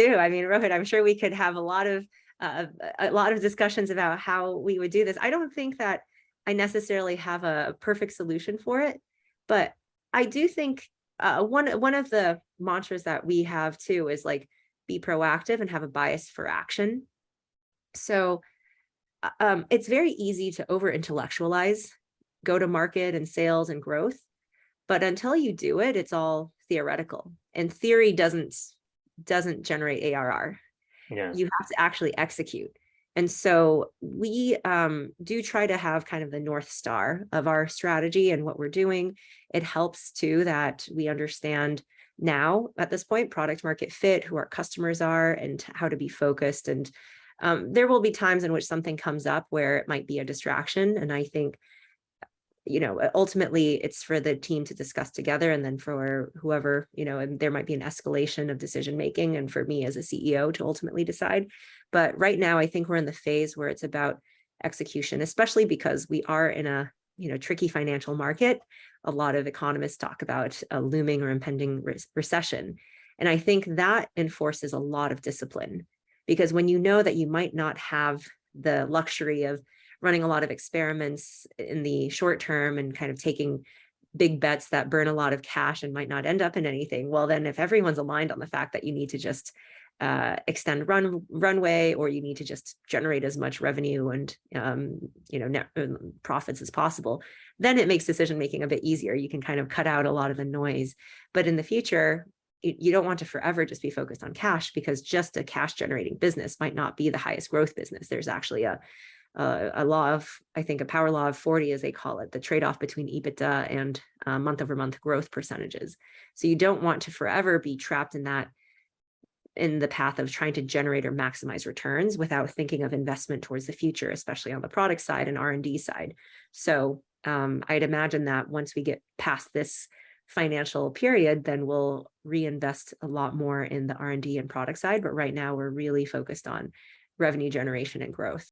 too. I mean, Rohit, I'm sure we could have uh, a lot of discussions about how we would do this. I don't think that I necessarily have a perfect solution for it, but I do think one of the mantras that we have too is like be proactive and have a bias for action. So it's very easy to over intellectualize go to market and sales and growth, but until you do it, it's all theoretical, and theory doesn't generate ARR. Yeah. You have to actually execute. And so we do try to have kind of the North Star of our strategy and what we're doing. It helps too that we understand now at this point product market fit, who our customers are, and how to be focused. And there will be times in which something comes up where it might be a distraction. And I think, ultimately it's for the team to discuss together, and then for whoever, and there might be an escalation of decision making, and for me as a CEO to ultimately decide. But right now, I think we're in the phase where it's about execution, especially because we are in a, tricky financial market. A lot of economists talk about a looming or impending recession. And I think that enforces a lot of discipline, because when you know that you might not have the luxury of running a lot of experiments in the short term and kind of taking big bets that burn a lot of cash and might not end up in anything. Well, then if everyone's aligned on the fact that you need to just extend runway, or you need to just generate as much revenue and net profits as possible, then it makes decision making a bit easier. You can kind of cut out a lot of the noise. But in the future, you don't want to forever just be focused on cash, because just a cash generating business might not be the highest growth business. There's actually a law of, I think, a power law of 40, as they call it, the trade-off between EBITDA and month over month growth percentages. So you don't want to forever be trapped in the path of trying to generate or maximize returns without thinking of investment towards the future, especially on the product side and R&D side. So I'd imagine that once we get past this financial period, then we'll reinvest a lot more in the R&D and product side. But right now we're really focused on revenue generation and growth.